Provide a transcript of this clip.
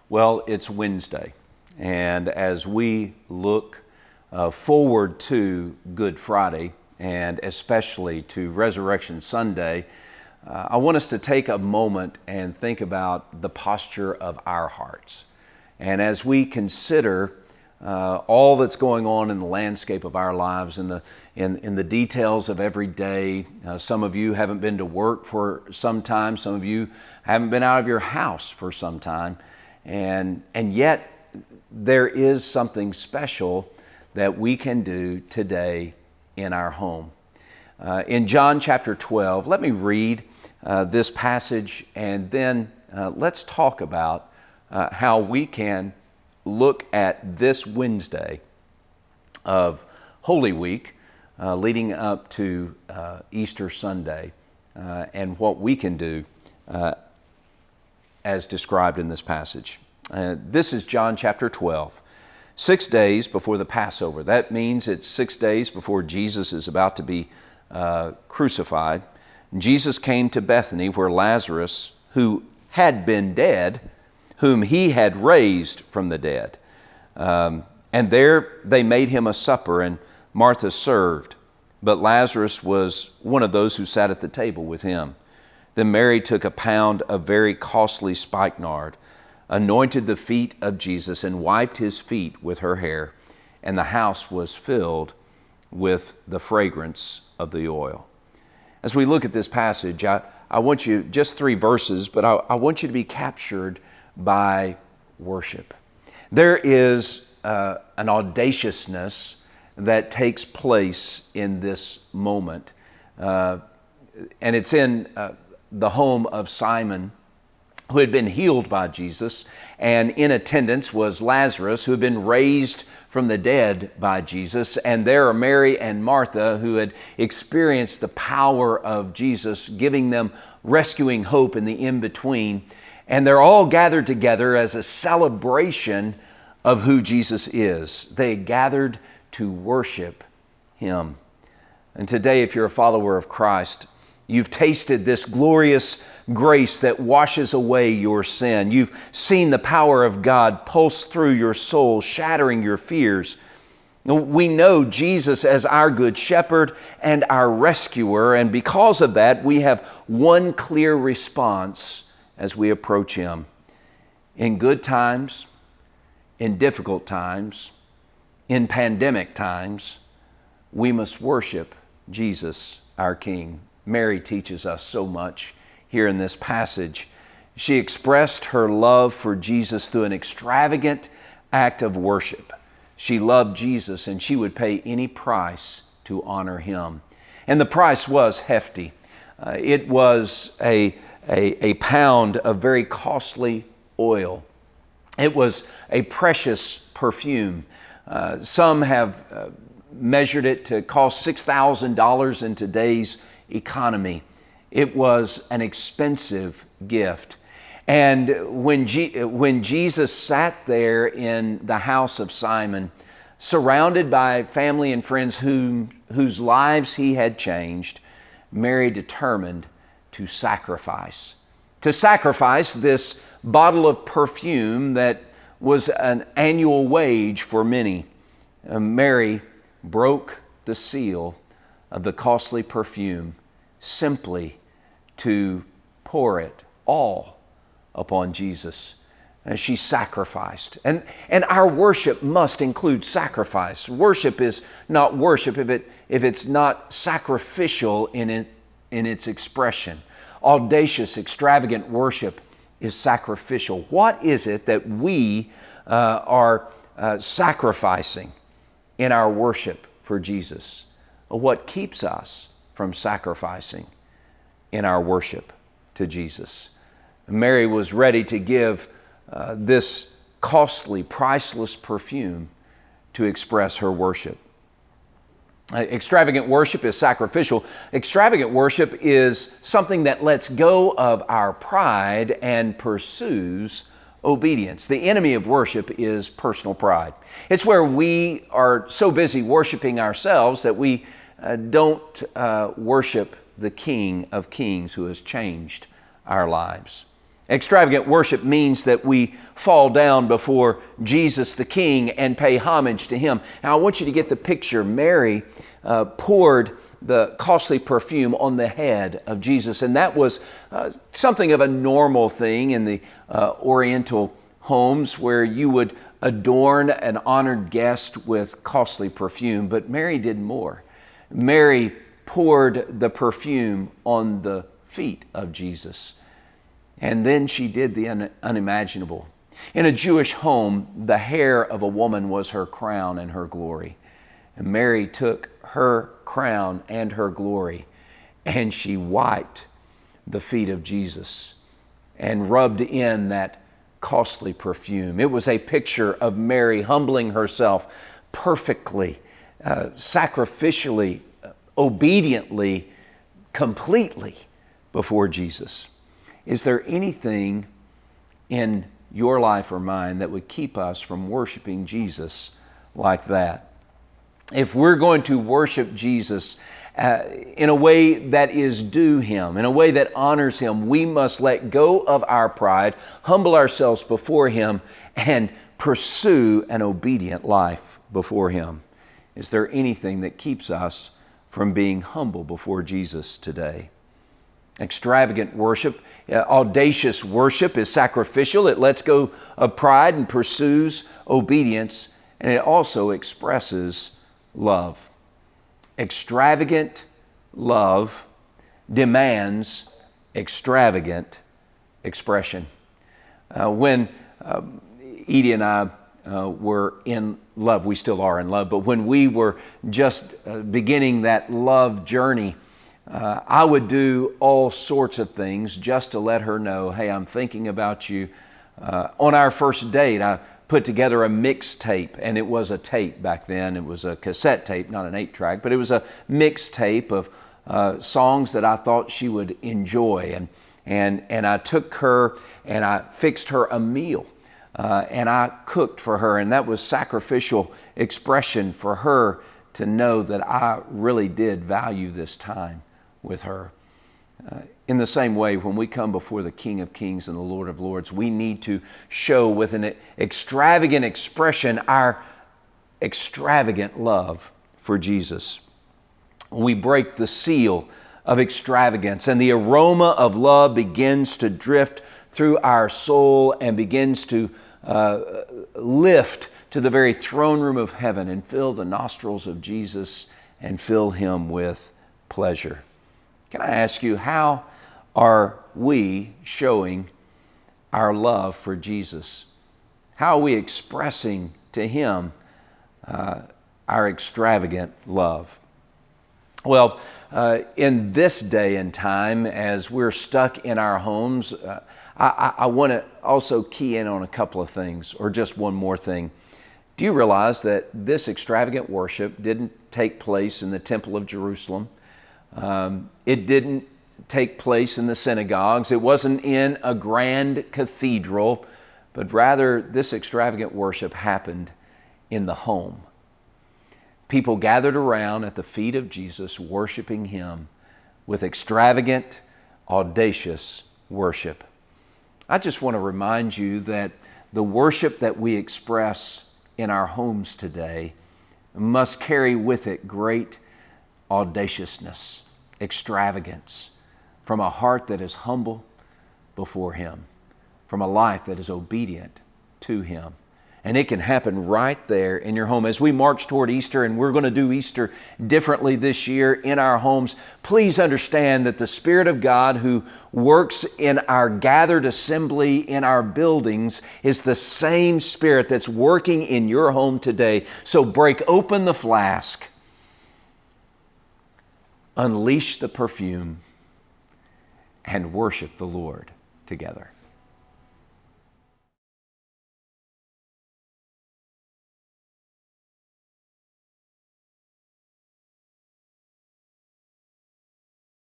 Well, it's Wednesday, and as we look forward to Good Friday, and especially to Resurrection Sunday, I want us to take a moment and think about the posture of our hearts. And as we consider all that's going on in the landscape of our lives, in the details of every day, some of you haven't been to work for some time, some of you haven't been out of your house for some time, and yet there is something special that we can do today in our home. In John chapter 12, let me read this passage, and then let's talk about how we can look at this Wednesday of Holy Week leading up to Easter Sunday and what we can do as described in this passage. This is John chapter 12. 6 days before the Passover. That means it's 6 days before Jesus is about to be crucified. Jesus came to Bethany where Lazarus, who had been dead, whom he had raised from the dead. And there they made him a supper, and Martha served. But Lazarus was one of those who sat at the table with him. Then Mary took a pound of very costly spikenard, anointed the feet of Jesus, and wiped his feet with her hair. And the house was filled with the fragrance of the oil. As we look at this passage, I want you, just 3 verses, but I want you to be captured by worship. There is an audaciousness that takes place in this moment. And it's in the home of Simon, who had been healed by Jesus, and in attendance was Lazarus, who had been raised from the dead by Jesus, and there are Mary and Martha, who had experienced the power of Jesus, giving them rescuing hope in the in-between, and they're all gathered together as a celebration of who Jesus is. They gathered to worship Him. And today, if you're a follower of Christ, you've tasted this glorious grace that washes away your sin. You've seen the power of God pulse through your soul, shattering your fears. We know Jesus as our good shepherd and our rescuer, and because of that, we have one clear response as we approach Him. In good times, in difficult times, in pandemic times, we must worship Jesus, our King. Mary teaches us so much here in this passage. She expressed her love for Jesus through an extravagant act of worship. She loved Jesus, and she would pay any price to honor Him. And the price was hefty. It was a pound of very costly oil. It was a precious perfume. Some have measured it to cost $6,000 in today's economy. It was an expensive gift. And when Jesus sat there in the house of Simon, surrounded by family and friends whose lives He had changed, Mary determined to sacrifice. To sacrifice this bottle of perfume that was an annual wage for many. Mary broke the seal of the costly perfume simply to pour it all upon Jesus. And she sacrificed. And our worship must include sacrifice. Worship is not worship if it's not sacrificial in its expression. Audacious, extravagant worship is sacrificial. What is it that we are sacrificing in our worship for Jesus? What keeps us from sacrificing in our worship to Jesus? Mary was ready to give this costly, priceless perfume to express her worship. Extravagant worship is sacrificial. Extravagant worship is something that lets go of our pride and pursues obedience. The enemy of worship is personal pride. It's where we are so busy worshiping ourselves that we don't worship the King of Kings who has changed our lives. Extravagant worship means that we fall down before Jesus the King and pay homage to Him. Now I want you to get the picture. Mary poured the costly perfume on the head of Jesus, and that was something of a normal thing in the Oriental homes where you would adorn an honored guest with costly perfume. But Mary did more. Mary poured the perfume on the feet of Jesus. And then she did the unimaginable. In a Jewish home, the hair of a woman was her crown and her glory. And Mary took her crown and her glory, and she wiped the feet of Jesus and rubbed in that costly perfume. It was a picture of Mary humbling herself perfectly, sacrificially, obediently, completely before Jesus. Is there anything in your life or mine that would keep us from worshiping Jesus like that? If we're going to worship Jesus in a way that is due Him, in a way that honors Him, we must let go of our pride, humble ourselves before Him, and pursue an obedient life before Him. Is there anything that keeps us from being humble before Jesus today? Extravagant worship, audacious worship is sacrificial. It lets go of pride and pursues obedience, and it also expresses love. Extravagant love demands extravagant expression. When Edie and I were in love, we still are in love, but when we were just beginning that love journey, I would do all sorts of things just to let her know, hey, I'm thinking about you. On our first date, I put together a mixtape, and it was a tape back then. It was a cassette tape, not an 8-track, but it was a mixtape of songs that I thought she would enjoy. And I took her and I fixed her a meal, and I cooked for her, and that was sacrificial expression for her to know that I really did value this time with her. In the same way, when we come before the King of Kings and the Lord of Lords, we need to show with an extravagant expression our extravagant love for Jesus. We break the seal of extravagance, and the aroma of love begins to drift through our soul and begins to lift to the very throne room of heaven and fill the nostrils of Jesus and fill Him with pleasure. Can I ask you, how are we showing our love for Jesus? How are we expressing to Him our extravagant love? Well, in this day and time, as we're stuck in our homes, I want to also key in on a couple of things, or just one more thing. Do you realize that this extravagant worship didn't take place in the Temple of Jerusalem? It didn't take place in the synagogues. It wasn't in a grand cathedral, but rather this extravagant worship happened in the home. People gathered around at the feet of Jesus, worshiping Him with extravagant, audacious worship. I just want to remind you that the worship that we express in our homes today must carry with it great audaciousness, extravagance, from a heart that is humble before Him, from a life that is obedient to Him. And it can happen right there in your home. As we march toward Easter, and we're going to do Easter differently this year in our homes, please understand that the Spirit of God who works in our gathered assembly in our buildings is the same Spirit that's working in your home today. So break open the flask, unleash the perfume, and worship the Lord together.